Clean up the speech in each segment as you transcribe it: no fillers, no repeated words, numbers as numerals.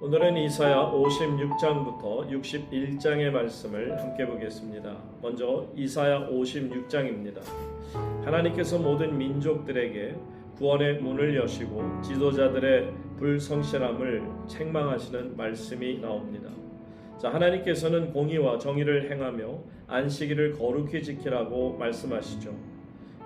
오늘은 이사야 56장부터 61장의 말씀을 함께 보겠습니다. 먼저 이사야 56장입니다. 하나님께서 모든 민족들에게 구원의 문을 여시고 지도자들의 불성실함을 책망하시는 말씀이 나옵니다. 하나님께서는 공의와 정의를 행하며 안식일을 거룩히 지키라고 말씀하시죠.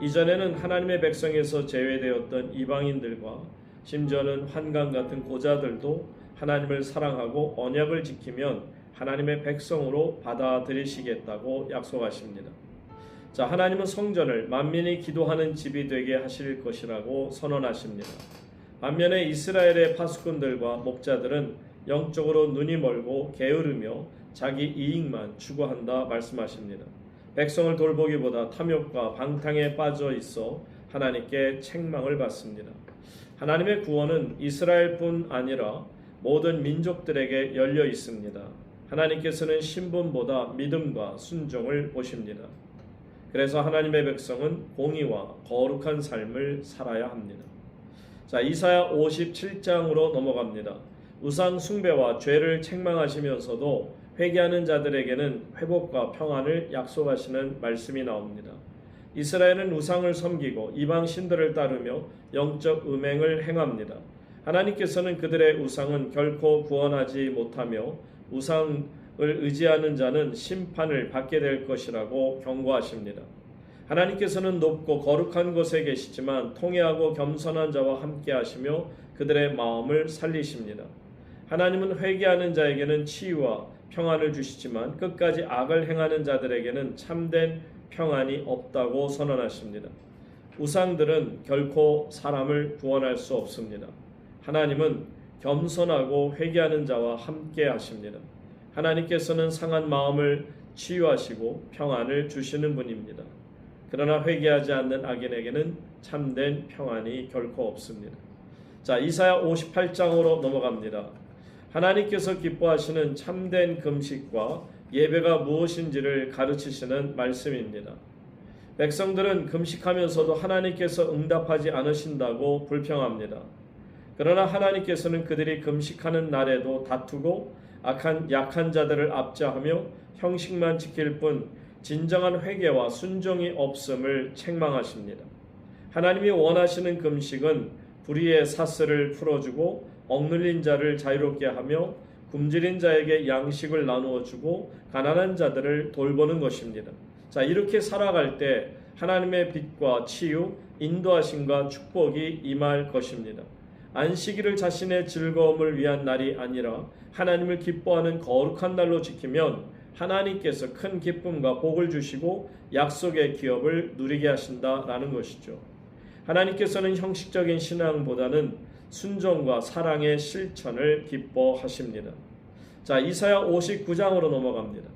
이전에는 하나님의 백성에서 제외되었던 이방인들과 심지어는 환관 같은 고자들도 하나님을 사랑하고 언약을 지키면 하나님의 백성으로 받아들이시겠다고 약속하십니다. 하나님은 성전을 만민이 기도하는 집이 되게 하실 것이라고 선언하십니다. 반면에 이스라엘의 파수꾼들과 목자들은 영적으로 눈이 멀고 게으르며 자기 이익만 추구한다 말씀하십니다. 백성을 돌보기보다 탐욕과 방탕에 빠져 있어 하나님께 책망을 받습니다. 하나님의 구원은 이스라엘뿐 아니라 모든 민족들에게 열려 있습니다. 하나님께서는 신분보다 믿음과 순종을 보십니다. 그래서 하나님의 백성은 공의와 거룩한 삶을 살아야 합니다. 이사야 57장으로 넘어갑니다. 우상 숭배와 죄를 책망하시면서도 회개하는 자들에게는 회복과 평안을 약속하시는 말씀이 나옵니다. 이스라엘은 우상을 섬기고 이방 신들을 따르며 영적 음행을 행합니다. 하나님께서는 그들의 우상은 결코 구원하지 못하며 우상을 의지하는 자는 심판을 받게 될 것이라고 경고하십니다. 하나님께서는 높고 거룩한 곳에 계시지만 통회하고 겸손한 자와 함께 하시며 그들의 마음을 살리십니다. 하나님은 회개하는 자에게는 치유와 평안을 주시지만 끝까지 악을 행하는 자들에게는 참된 평안이 없다고 선언하십니다. 우상들은 결코 사람을 구원할 수 없습니다. 하나님은 겸손하고 회개하는 자와 함께 하십니다. 하나님께서는 상한 마음을 치유하시고 평안을 주시는 분입니다. 그러나 회개하지 않는 악인에게는 참된 평안이 결코 없습니다. 이사야 58장으로 넘어갑니다. 하나님께서 기뻐하시는 참된 금식과 예배가 무엇인지를 가르치시는 말씀입니다. 백성들은 금식하면서도 하나님께서 응답하지 않으신다고 불평합니다. 그러나 하나님께서는 그들이 금식하는 날에도 다투고 약한 자들을 압제하며 형식만 지킬 뿐 진정한 회개와 순종이 없음을 책망하십니다. 하나님이 원하시는 금식은 불의의 사슬을 풀어주고 억눌린 자를 자유롭게 하며 굶주린 자에게 양식을 나누어 주고 가난한 자들을 돌보는 것입니다. 이렇게 살아갈 때 하나님의 빛과 치유, 인도하심과 축복이 임할 것입니다. 안식일을 자신의 즐거움을 위한 날이 아니라 하나님을 기뻐하는 거룩한 날로 지키면 하나님께서 큰 기쁨과 복을 주시고 약속의 기업을 누리게 하신다라는 것이죠. 하나님께서는 형식적인 신앙보다는 순종과 사랑의 실천을 기뻐하십니다. 이사야 59장으로 넘어갑니다.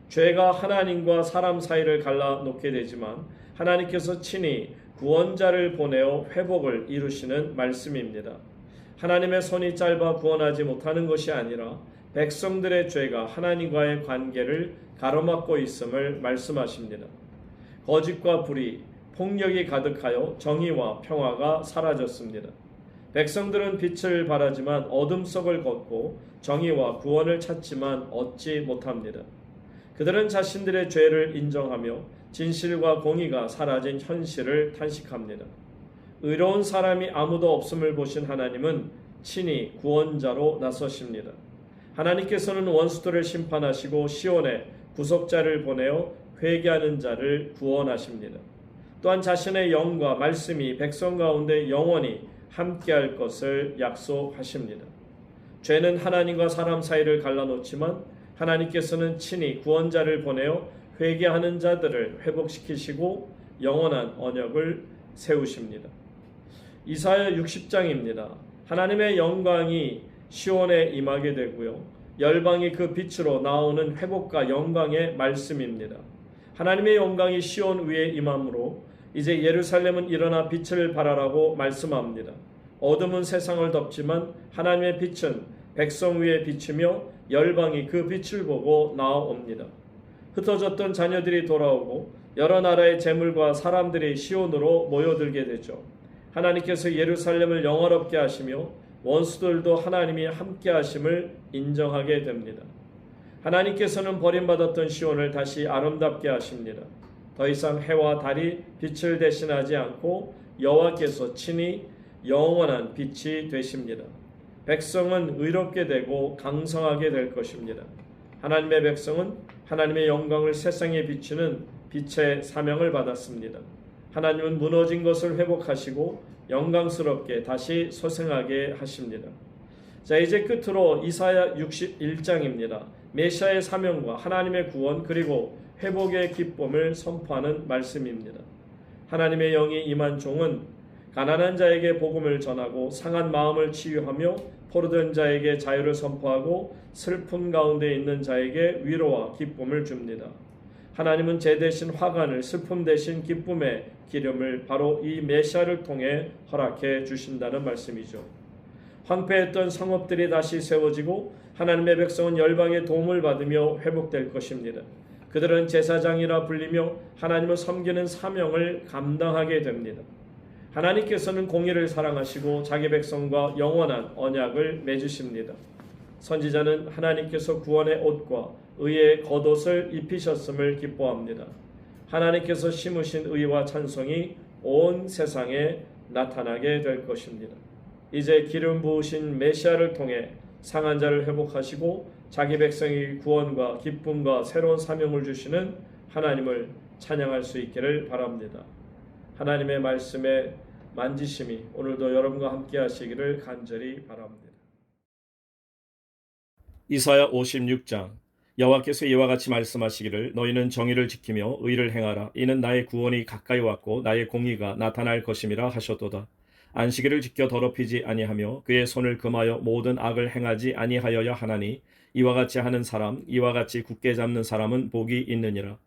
죄가 하나님과 사람 사이를 갈라놓게 되지만 하나님께서 친히 구원자를 보내어 회복을 이루시는 말씀입니다. 하나님의 손이 짧아 구원하지 못하는 것이 아니라 백성들의 죄가 하나님과의 관계를 가로막고 있음을 말씀하십니다. 거짓과 불의, 폭력이 가득하여 정의와 평화가 사라졌습니다. 백성들은 빛을 바라지만 어둠 속을 걷고 정의와 구원을 찾지만 얻지 못합니다. 그들은 자신들의 죄를 인정하며 진실과 공의가 사라진 현실을 탄식합니다. 의로운 사람이 아무도 없음을 보신 하나님은 친히 구원자로 나서십니다. 하나님께서는 원수들을 심판하시고 시온에 구속자를 보내어 회개하는 자를 구원하십니다. 또한 자신의 영과 말씀이 백성 가운데 영원히 함께할 것을 약속하십니다. 죄는 하나님과 사람 사이를 갈라놓지만 하나님께서는 친히 구원자를 보내어 회개하는 자들을 회복시키시고 영원한 언약을 세우십니다. 이사야 60장입니다. 하나님의 영광이 시온에 임하게 되고요. 열방이 그 빛으로 나오는 회복과 영광의 말씀입니다. 하나님의 영광이 시온 위에 임함으로 이제 예루살렘은 일어나 빛을 발하라고 말씀합니다. 어둠은 세상을 덮지만 하나님의 빛은 백성 위에 비치며 열방이 그 빛을 보고 나아옵니다. 흩어졌던 자녀들이 돌아오고 여러 나라의 재물과 사람들이 시온으로 모여들게 되죠. 하나님께서 예루살렘을 영화롭게 하시며 원수들도 하나님이 함께 하심을 인정하게 됩니다. 하나님께서는 버림받았던 시온을 다시 아름답게 하십니다. 더 이상 해와 달이 빛을 대신하지 않고 여호와께서 친히 영원한 빛이 되십니다. 백성은 의롭게 되고 강성하게 될 것입니다. 하나님의 백성은 하나님의 영광을 세상에 비추는 빛의 사명을 받았습니다. 하나님은 무너진 것을 회복하시고 영광스럽게 다시 소생하게 하십니다. 자, 이제 끝으로 이사야 61장입니다. 메시아의 사명과 하나님의 구원 그리고 회복의 기쁨을 선포하는 말씀입니다. 하나님의 영이 임한 종은 가난한 자에게 복음을 전하고 상한 마음을 치유하며 포로된 자에게 자유를 선포하고 슬픔 가운데 있는 자에게 위로와 기쁨을 줍니다. 하나님은 제 대신 화관을 슬픔 대신 기쁨의 기름을 바로 이 메시아를 통해 허락해 주신다는 말씀이죠. 황폐했던 성읍들이 다시 세워지고 하나님의 백성은 열방의 도움을 받으며 회복될 것입니다. 그들은 제사장이라 불리며 하나님을 섬기는 사명을 감당하게 됩니다. 하나님께서는 공의를 사랑하시고 자기 백성과 영원한 언약을 맺으십니다. 선지자는 하나님께서 구원의 옷과 의의 겉옷을 입히셨음을 기뻐합니다. 하나님께서 심으신 의와 찬송이 온 세상에 나타나게 될 것입니다. 이제 기름 부으신 메시아를 통해 상한 자를 회복하시고 자기 백성의 구원과 기쁨과 새로운 사명을 주시는 하나님을 찬양할 수 있기를 바랍니다. 하나님의 말씀에 만지심이 오늘도 여러분과 함께 하시기를 간절히 바랍니다. 이사야 56장. 여호와께서 이와 같이 말씀하시기를 너희는 정의를 지키며 의를 행하라. 이는 나의 구원이 가까이 왔고 나의 공의가 나타날 것임이라 하셨도다. 안식일을 지켜 더럽히지 아니하며 그의 손을 금하여 모든 악을 행하지 아니하여야 하나니 이와 같이 하는 사람, 이와 같이 굳게 잡는 사람은 복이 있느니라.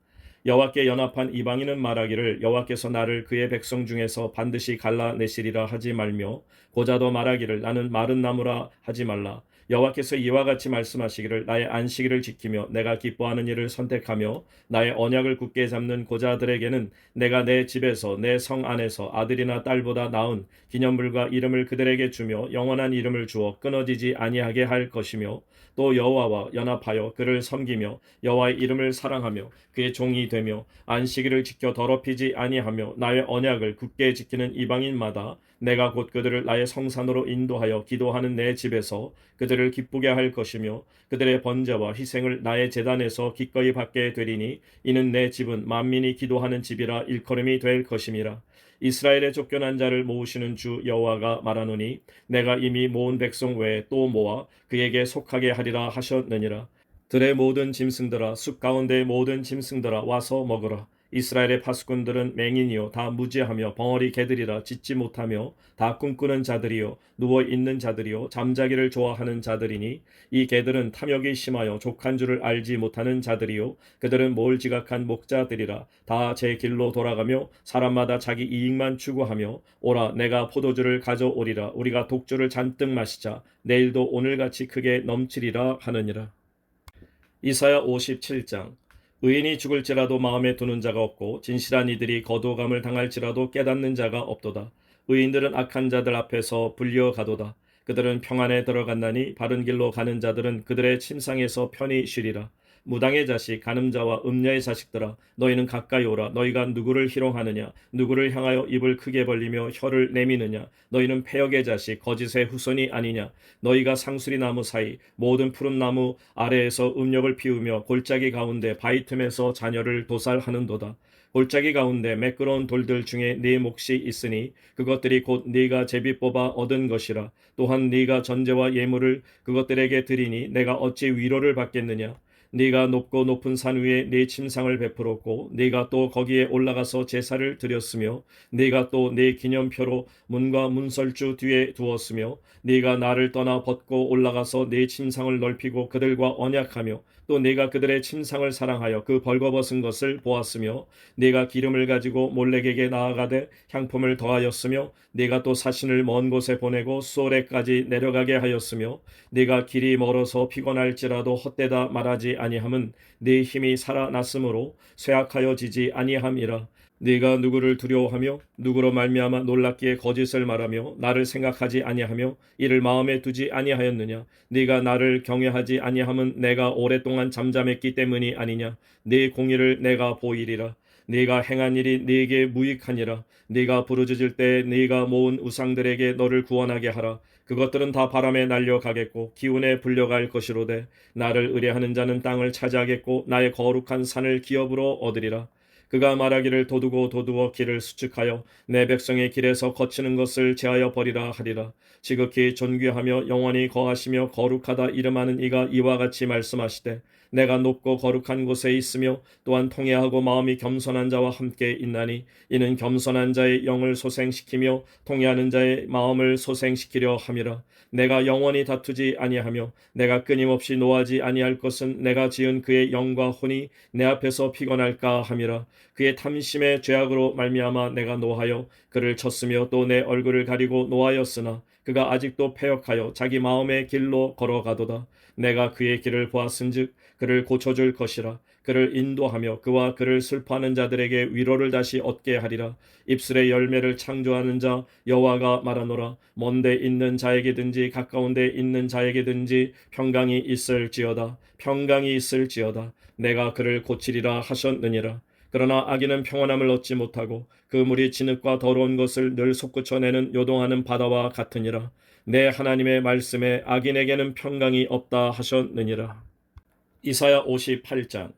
여호와께 연합한 이방인은 말하기를 여호와께서 나를 그의 백성 중에서 반드시 갈라내시리라 하지 말며 고자도 말하기를 나는 마른 나무라 하지 말라. 여호와께서 이와 같이 말씀하시기를 나의 안식일을 지키며 내가 기뻐하는 일을 선택하며 나의 언약을 굳게 잡는 고자들에게는 내가 내 집에서 내 성 안에서 아들이나 딸보다 나은 기념물과 이름을 그들에게 주며 영원한 이름을 주어 끊어지지 아니하게 할 것이며 또 여호와와 연합하여 그를 섬기며 여호와의 이름을 사랑하며 그의 종이 되며 안식일을 지켜 더럽히지 아니하며 나의 언약을 굳게 지키는 이방인마다 내가 곧 그들을 나의 성산으로 인도하여 기도하는 내 집에서 그들을 기쁘게 할 것이며 그들의 번제와 희생을 나의 제단에서 기꺼이 받게 되리니 이는 내 집은 만민이 기도하는 집이라 일컬음이 될 것임이라. 이스라엘의 쫓겨난 자를 모으시는 주 여호와가 말하노니 내가 이미 모은 백성 외에 또 모아 그에게 속하게 하리라 하셨느니라. 들의 모든 짐승들아 숲 가운데의 모든 짐승들아 와서 먹으라. 이스라엘의 파수꾼들은 맹인이요 다 무지하며 벙어리 개들이라 짖지 못하며 다 꿈꾸는 자들이요 누워있는 자들이요 잠자기를 좋아하는 자들이니 이 개들은 탐욕이 심하여 족한 줄을 알지 못하는 자들이요 그들은 몰지각한 목자들이라 다 제 길로 돌아가며 사람마다 자기 이익만 추구하며 오라 내가 포도주를 가져오리라 우리가 독주를 잔뜩 마시자 내일도 오늘같이 크게 넘치리라 하느니라. 이사야 57장. 의인이 죽을지라도 마음에 두는 자가 없고 진실한 이들이 거두감을 당할지라도 깨닫는 자가 없도다. 의인들은 악한 자들 앞에서 불려가도다. 그들은 평안에 들어갔나니 바른 길로 가는 자들은 그들의 침상에서 편히 쉬리라. 무당의 자식 간음자와 음녀의 자식들아 너희는 가까이 오라. 너희가 누구를 희롱하느냐 누구를 향하여 입을 크게 벌리며 혀를 내미느냐 너희는 패역의 자식 거짓의 후손이 아니냐. 너희가 상수리 나무 사이 모든 푸른 나무 아래에서 음욕을 피우며 골짜기 가운데 바위 틈에서 자녀를 도살하는도다. 골짜기 가운데 매끄러운 돌들 중에 네 몫이 있으니 그것들이 곧 네가 제비 뽑아 얻은 것이라. 또한 네가 전제와 예물을 그것들에게 드리니 내가 어찌 위로를 받겠느냐. 네가 높고 높은 산 위에 네 침상을 베풀었고 네가 또 거기에 올라가서 제사를 드렸으며 네가 또 네 기념표로 문과 문설주 뒤에 두었으며 네가 나를 떠나 벗고 올라가서 네 침상을 넓히고 그들과 언약하며 또 네가 그들의 침상을 사랑하여 그 벌거벗은 것을 보았으며 네가 기름을 가지고 몰렉에게 나아가되 향품을 더하였으며 네가 또 사신을 먼 곳에 보내고 수오레까지 내려가게 하였으며 네가 길이 멀어서 피곤할지라도 헛되다 말하지 아니함은 네 힘이 살아났으므로 쇠약하여지지 아니함이라. 네가 누구를 두려워하며 누구로 말미암아 놀랍기에 거짓을 말하며 나를 생각하지 아니하며 이를 마음에 두지 아니하였느냐? 네가 나를 경외하지 아니함은 내가 오랫동안 잠잠했기 때문이 아니냐? 네 공의를 내가 보이리라. 네가 행한 일이 네게 무익하니라. 네가 부르짖을 때 네가 모은 우상들에게 너를 구원하게 하라. 그것들은 다 바람에 날려가겠고 기운에 불려갈 것이로되 나를 의뢰하는 자는 땅을 차지하겠고 나의 거룩한 산을 기업으로 얻으리라. 그가 말하기를 도두고 길을 수축하여 내 백성의 길에서 거치는 것을 제하여 버리라 하리라. 지극히 존귀하며 영원히 거하시며 거룩하다 이름하는 이가 이와 같이 말씀하시되 내가 높고 거룩한 곳에 있으며 또한 통회하고 마음이 겸손한 자와 함께 있나니 이는 겸손한 자의 영을 소생시키며 통회하는 자의 마음을 소생시키려 함이라. 내가 영원히 다투지 아니하며 내가 끊임없이 노하지 아니할 것은 내가 지은 그의 영과 혼이 내 앞에서 피곤할까 함이라. 그의 탐심의 죄악으로 말미암아 내가 노하여 그를 쳤으며 또 내 얼굴을 가리고 노하였으나 그가 아직도 패역하여 자기 마음의 길로 걸어가도다. 내가 그의 길을 보았은즉 그를 고쳐줄 것이라. 그를 인도하며 그와 그를 슬퍼하는 자들에게 위로를 다시 얻게 하리라. 입술의 열매를 창조하는 자 여호와가 말하노라. 먼데 있는 자에게든지 가까운 데 있는 자에게든지 평강이 있을지어다. 평강이 있을지어다. 내가 그를 고치리라 하셨느니라. 그러나 악인은 평안함을 얻지 못하고 그 물이 진흙과 더러운 것을 늘 솟구쳐내는 요동하는 바다와 같으니라. 내 하나님의 말씀에 악인에게는 평강이 없다 하셨느니라. 이사야 58장.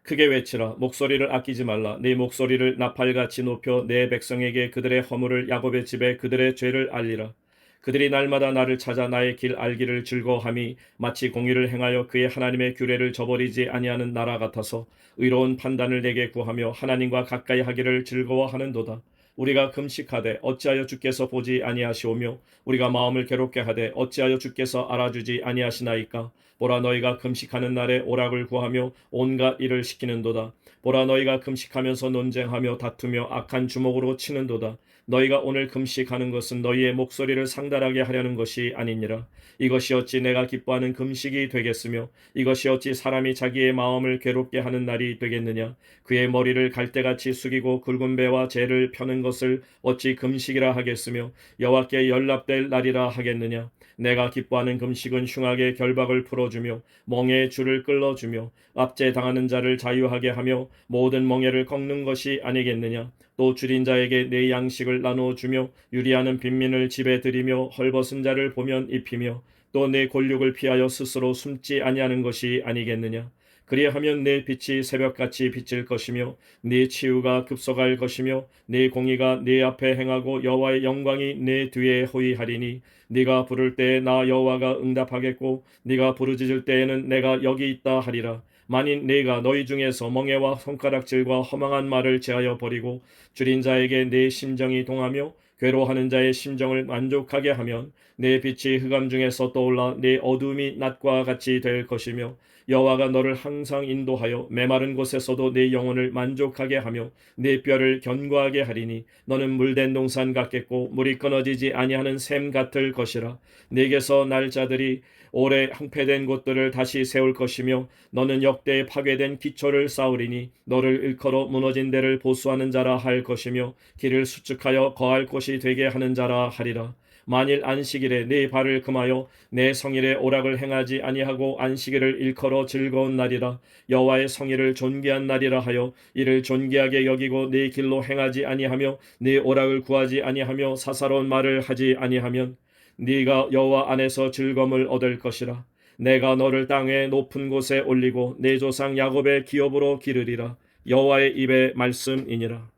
크게 외치라. 목소리를 아끼지 말라. 네 목소리를 나팔같이 높여 내 백성에게 그들의 허물을 야곱의 집에 그들의 죄를 알리라. 그들이 날마다 나를 찾아 나의 길 알기를 즐거워함이 마치 공의를 행하여 그의 하나님의 규례를 저버리지 아니하는 나라 같아서 의로운 판단을 내게 구하며 하나님과 가까이 하기를 즐거워하는도다. 우리가 금식하되 어찌하여 주께서 보지 아니하시오며 우리가 마음을 괴롭게 하되 어찌하여 주께서 알아주지 아니하시나이까. 보라 너희가 금식하는 날에 오락을 구하며 온갖 일을 시키는도다. 보라 너희가 금식하면서 논쟁하며 다투며 악한 주먹으로 치는도다. 너희가 오늘 금식하는 것은 너희의 목소리를 상달하게 하려는 것이 아니니라. 이것이 어찌 내가 기뻐하는 금식이 되겠으며 이것이 어찌 사람이 자기의 마음을 괴롭게 하는 날이 되겠느냐. 그의 머리를 갈대같이 숙이고 굵은 배와 재를 펴는 것을 어찌 금식이라 하겠으며 여호와께 연락될 날이라 하겠느냐. 내가 기뻐하는 금식은 흉악의 결박을 풀어주며 멍에의 줄을 끌어주며 압제당하는 자를 자유하게 하며 모든 멍에를 꺾는 것이 아니겠느냐. 또 줄인 자에게 내 양식을 나누어주며 유리하는 빈민을 집에 들이며 헐벗은 자를 보면 입히며 또 내 골육을 피하여 스스로 숨지 아니하는 것이 아니겠느냐. 그리하면 내 빛이 새벽같이 비칠 것이며 네 치유가 급속할 것이며 네 공의가 네 앞에 행하고 여호와의 영광이 네 뒤에 호위하리니 네가 부를 때에 나 여호와가 응답하겠고 네가 부르짖을 때에는 내가 여기 있다 하리라. 만일 네가 너희 중에서 멍에와 손가락질과 허망한 말을 제하여 버리고 줄인 자에게 내 심정이 동하며 괴로워하는 자의 심정을 만족하게 하면 내 빛이 흑암 중에서 떠올라 내 어두움이 낮과 같이 될 것이며 여호와가 너를 항상 인도하여 메마른 곳에서도 내 영혼을 만족하게 하며 내 뼈를 견고하게 하리니 너는 물된 동산 같겠고 물이 끊어지지 아니하는 샘 같을 것이라. 네게서 날 자들이 오래 황폐된 곳들을 다시 세울 것이며 너는 역대에 파괴된 기초를 쌓으리니 너를 일컬어 무너진 데를 보수하는 자라 할 것이며 길을 수축하여 거할 곳이 되게 하는 자라 하리라. 만일 안식일에 네 발을 금하여 내 성일에 오락을 행하지 아니하고 안식일을 일컬어 즐거운 날이라 여호와의 성일을 존귀한 날이라 하여 이를 존귀하게 여기고 네 길로 행하지 아니하며 네 오락을 구하지 아니하며 사사로운 말을 하지 아니하면 네가 여호와 안에서 즐거움을 얻을 것이라. 내가 너를 땅의 높은 곳에 올리고 내 조상 야곱의 기업으로 기르리라. 여호와의 입의 말씀이니라.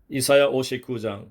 이사야 59장.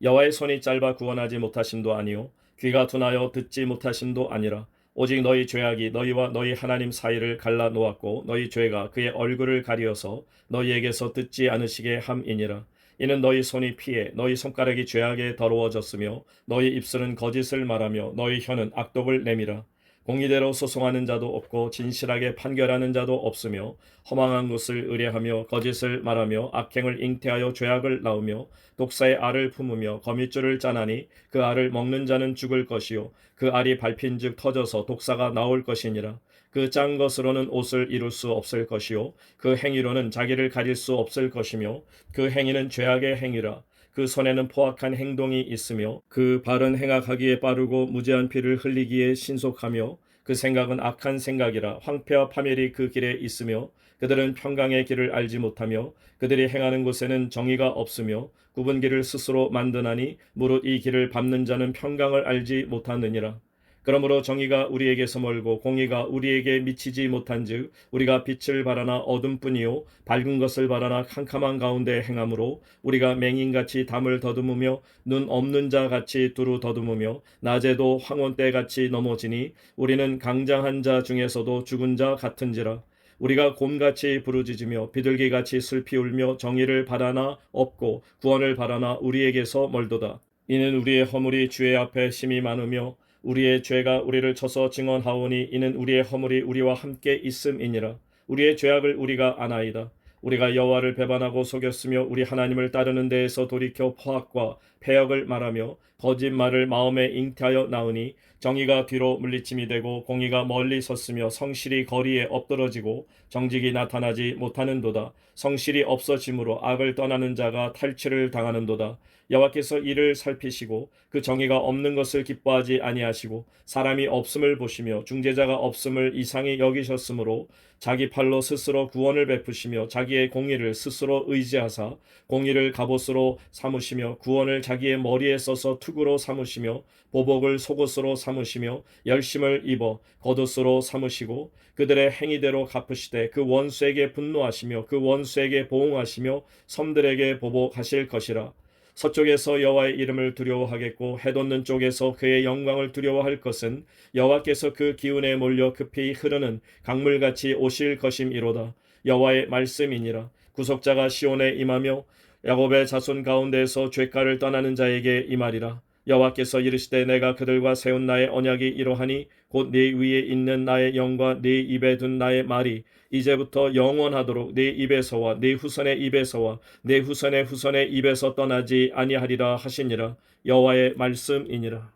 여호와의 손이 짧아 구원하지 못하심도 아니요 귀가 둔하여 듣지 못하심도 아니라 오직 너희 죄악이 너희와 너희 하나님 사이를 갈라 놓았고 너희 죄가 그의 얼굴을 가리어서 너희에게서 듣지 않으시게 함이니라. 이는 너희 손이 피해 너희 손가락이 죄악에 더러워졌으며 너희 입술은 거짓을 말하며 너희 혀는 악독을 내밀어 공의대로 소송하는 자도 없고 진실하게 판결하는 자도 없으며 허망한 것을 의뢰하며 거짓을 말하며 악행을 잉태하여 죄악을 낳으며 독사의 알을 품으며 거미줄을 짜나니 그 알을 먹는 자는 죽을 것이요 그 알이 밟힌즉 터져서 독사가 나올 것이니라. 그 짠 것으로는 옷을 이룰 수 없을 것이요 그 행위로는 자기를 가릴 수 없을 것이며 그 행위는 죄악의 행위라. 그 손에는 포악한 행동이 있으며 그 발은 행악하기에 빠르고 무죄한 피를 흘리기에 신속하며 그 생각은 악한 생각이라. 황폐와 파멸이 그 길에 있으며 그들은 평강의 길을 알지 못하며 그들이 행하는 곳에는 정의가 없으며 굽은 길을 스스로 만드나니 무릇 이 길을 밟는 자는 평강을 알지 못하느니라. 그러므로 정의가 우리에게서 멀고 공의가 우리에게 미치지 못한즉 우리가 빛을 바라나 어둠뿐이요 밝은 것을 바라나 캄캄한 가운데 행함으로 우리가 맹인같이 담을 더듬으며 눈 없는 자같이 두루 더듬으며 낮에도 황혼때같이 넘어지니 우리는 강장한 자 중에서도 죽은 자 같은지라. 우리가 곰같이 부르짖으며 비둘기같이 슬피 울며 정의를 바라나 없고 구원을 바라나 우리에게서 멀도다. 이는 우리의 허물이 주의 앞에 심히 많으며 우리의 죄가 우리를 쳐서 증언하오니 이는 우리의 허물이 우리와 함께 있음이니라. 우리의 죄악을 우리가 아나이다. 우리가 여호와를 배반하고 속였으며 우리 하나님을 따르는 데에서 돌이켜 포악과 패역을 말하며 거짓말을 마음에 잉태하여 나으니 정의가 뒤로 물리침이 되고 공의가 멀리 섰으며 성실이 거리에 엎드러지고 정직이 나타나지 못하는도다. 성실이 없어짐으로 악을 떠나는 자가 탈취를 당하는도다. 여호와께서 이를 살피시고 그 정의가 없는 것을 기뻐하지 아니하시고 사람이 없음을 보시며 중재자가 없음을 이상히 여기셨으므로 자기 팔로 스스로 구원을 베푸시며 자기의 공의를 스스로 의지하사 공의를 갑옷으로 삼으시며 구원을 자기의 머리에 써서 투구로 삼으시며 보복을 속옷으로 삼으시며 열심을 입어 겉옷으로 삼으시고 그들의 행위대로 갚으시되 그 원수에게 분노하시며 그 원수에게 보응하시며 섬들에게 보복하실 것이라. 서쪽에서 여호와의 이름을 두려워하겠고 해돋는 쪽에서 그의 영광을 두려워할 것은 여호와께서 그 기운에 몰려 급히 흐르는 강물같이 오실 것임이로다. 여호와의 말씀이니라. 구속자가 시온에 임하며 야곱의 자손 가운데에서 죄가를 떠나는 자에게 임하리라. 여호와께서 이르시되 내가 그들과 세운 나의 언약이 이러하니 곧 네 위에 있는 나의 영과 네 입에 둔 나의 말이 이제부터 영원하도록 네 입에서와 네 후손의 입에서와 네 후손의 후손의 입에서 떠나지 아니하리라 하시니라. 여호와의 말씀이니라.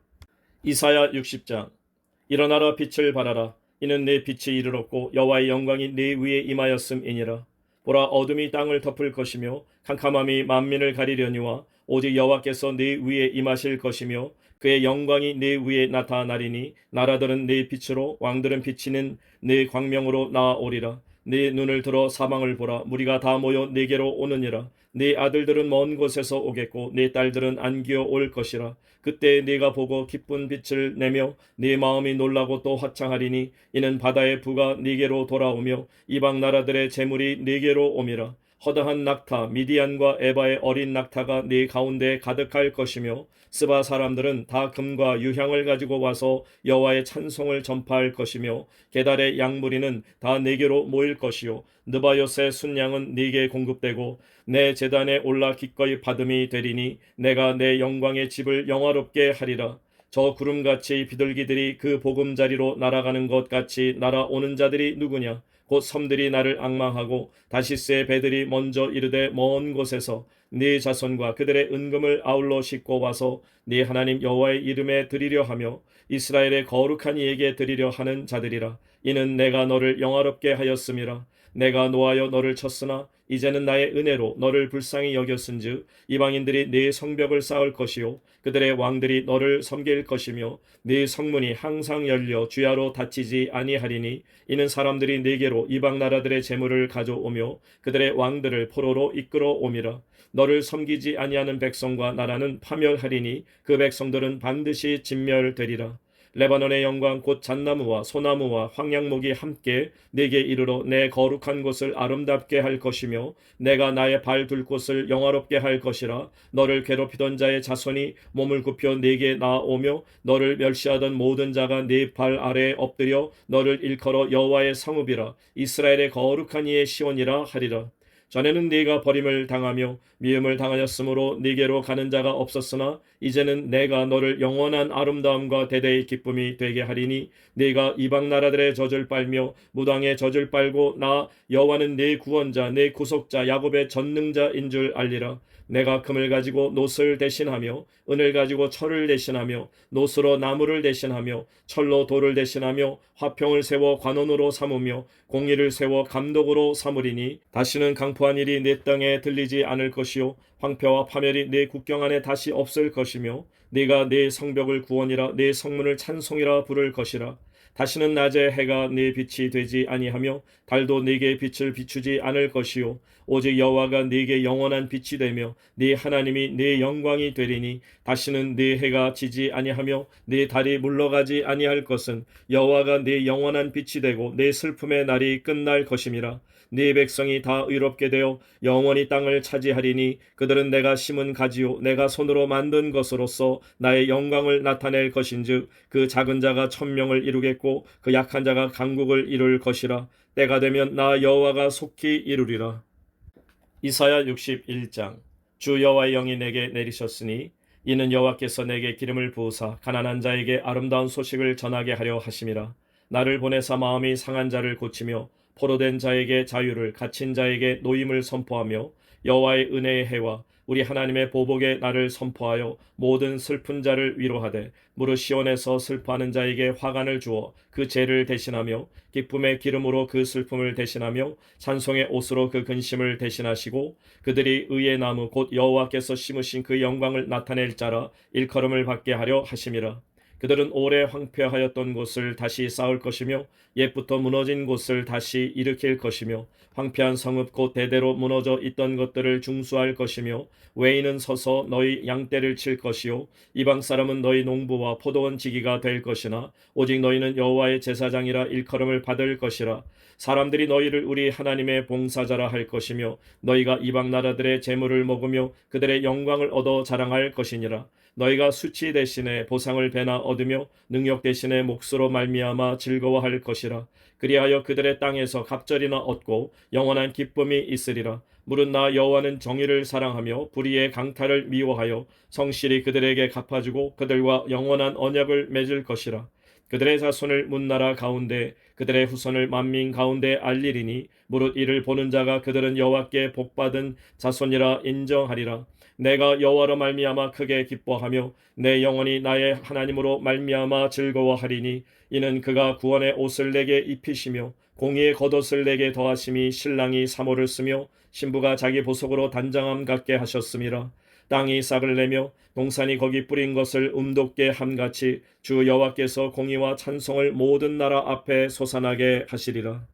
이사야 60장. 일어나라 빛을 발하라. 이는 내 빛이 이르렀고 여호와의 영광이 네 위에 임하였음이니라. 보라 어둠이 땅을 덮을 것이며 캄캄함이 만민을 가리려니와 오직 여호와께서 네 위에 임하실 것이며 그의 영광이 네 위에 나타나리니 나라들은 네 빛으로 왕들은 비치는 네 광명으로 나아오리라. 네 눈을 들어 사방을 보라. 무리가 다 모여 네게로 오느니라. 네 아들들은 먼 곳에서 오겠고 네 딸들은 안기어 올 것이라. 그때 네가 보고 기쁜 빛을 내며 네 마음이 놀라고 또 화창하리니 이는 바다의 부가 네게로 돌아오며 이방 나라들의 재물이 네게로 오미라. 허다한 낙타 미디안과 에바의 어린 낙타가 네 가운데 가득할 것이며 스바 사람들은 다 금과 유향을 가지고 와서 여호와의 찬송을 전파할 것이며 게달의 양무리는 다 네게로 모일 것이요 느바요스의 순양은 네게 공급되고 내 제단에 올라 기꺼이 받음이 되리니 내가 내 영광의 집을 영화롭게 하리라. 저 구름같이 비둘기들이 그 보금자리로 날아가는 것 같이 날아오는 자들이 누구냐? 곧 섬들이 나를 앙망하고 다시스의 배들이 먼저 이르되 먼 곳에서 네 자손과 그들의 은금을 아울러 싣고 와서 네 하나님 여호와의 이름에 드리려 하며 이스라엘의 거룩한 이에게 드리려 하는 자들이라. 이는 내가 너를 영화롭게 하였음이라. 내가 노하여 너를 쳤으나 이제는 나의 은혜로 너를 불쌍히 여겼은즉 이방인들이 네 성벽을 쌓을 것이요 그들의 왕들이 너를 섬길 것이며 네 성문이 항상 열려 주야로 닫히지 아니하리니 이는 사람들이 네게로 이방 나라들의 재물을 가져오며 그들의 왕들을 포로로 이끌어 옴이라. 너를 섬기지 아니하는 백성과 나라는 파멸하리니 그 백성들은 반드시 진멸되리라. 레바논의 영광 곧 잣나무와 소나무와 황양목이 함께 네게 이르러 내 거룩한 곳을 아름답게 할 것이며 내가 나의 발 둘 곳을 영화롭게 할 것이라. 너를 괴롭히던 자의 자손이 몸을 굽혀 네게 나아오며 너를 멸시하던 모든 자가 네 발 아래에 엎드려 너를 일컬어 여호와의 성읍이라 이스라엘의 거룩한 이의 시온이라 하리라. 전에는 네가 버림을 당하며 미움을 당하였으므로 네게로 가는 자가 없었으나 이제는 내가 너를 영원한 아름다움과 대대의 기쁨이 되게 하리니 네가 이방 나라들의 젖을 빨며 무당의 젖을 빨고 나 여호와는 네 구원자 네 구속자 야곱의 전능자인 줄 알리라. 내가 금을 가지고 노스를 대신하며 은을 가지고 철을 대신하며 노스로 나무를 대신하며 철로 돌을 대신하며 화평을 세워 관원으로 삼으며 공의를 세워 감독으로 삼으리니 다시는 강포한 일이 내 땅에 들리지 않을 것이요 황폐와 파멸이 내 국경 안에 다시 없을 것이며 네가 내 성벽을 구원이라 내 성문을 찬송이라 부를 것이라. 다시는 낮에 해가 네 빛이 되지 아니하며 달도 네게 빛을 비추지 않을 것이요 오직 여호와가 네게 영원한 빛이 되며 네 하나님이 네 영광이 되리니 다시는 네 해가 지지 아니하며 네 달이 물러가지 아니할 것은 여호와가 네 영원한 빛이 되고 네 슬픔의 날이 끝날 것임이라. 네 백성이 다 의롭게 되어 영원히 땅을 차지하리니 그들은 내가 심은 가지요 내가 손으로 만든 것으로서 나의 영광을 나타낼 것인즉 그 작은 자가 천명을 이루겠고 그 약한 자가 강국을 이룰 것이라. 때가 되면 나 여호와가 속히 이루리라. 이사야 61장. 주 여호와의 영이 내게 내리셨으니 이는 여호와께서 내게 기름을 부으사 가난한 자에게 아름다운 소식을 전하게 하려 하심이라. 나를 보내사 마음이 상한 자를 고치며 포로된 자에게 자유를 갇힌 자에게 노임을 선포하며 여호와의 은혜의 해와 우리 하나님의 보복의 날을 선포하여 모든 슬픈 자를 위로하되 무릇 시온에서 슬퍼하는 자에게 화관을 주어 그 죄를 대신하며 기쁨의 기름으로 그 슬픔을 대신하며 찬송의 옷으로 그 근심을 대신하시고 그들이 의의 나무 곧 여호와께서 심으신 그 영광을 나타낼 자라 일컬음을 받게 하려 하심이라. 그들은 오래 황폐하였던 곳을 다시 쌓을 것이며 옛부터 무너진 곳을 다시 일으킬 것이며 황폐한 성읍 곧 대대로 무너져 있던 것들을 중수할 것이며 외인은 서서 너희 양떼를 칠 것이요 이방 사람은 너희 농부와 포도원 지기가 될 것이나 오직 너희는 여호와의 제사장이라 일컬음을 받을 것이라. 사람들이 너희를 우리 하나님의 봉사자라 할 것이며 너희가 이방 나라들의 재물을 먹으며 그들의 영광을 얻어 자랑할 것이니라. 너희가 수치 대신에 보상을 배나 얻으며 능력 대신에 몫으로 말미암아 즐거워할 것이라. 그리하여 그들의 땅에서 갑절이나 얻고 영원한 기쁨이 있으리라. 무릇 나 여호와는 정의를 사랑하며 불의의 강탈을 미워하여 성실히 그들에게 갚아주고 그들과 영원한 언약을 맺을 것이라. 그들의 자손을 문나라 가운데 그들의 후손을 만민 가운데 알리리니 무릇 이를 보는 자가 그들은 여호와께 복받은 자손이라 인정하리라. 내가 여호와로 말미암아 크게 기뻐하며 내 영혼이 나의 하나님으로 말미암아 즐거워하리니 이는 그가 구원의 옷을 내게 입히시며 공의의 겉옷을 내게 더하심이 신랑이 사모를 쓰며 신부가 자기 보석으로 단장함 같게 하셨음이라. 땅이 싹을 내며 농산이 거기 뿌린 것을 음돋게 함같이 주 여호와께서 공의와 찬송을 모든 나라 앞에 솟아나게 하시리라.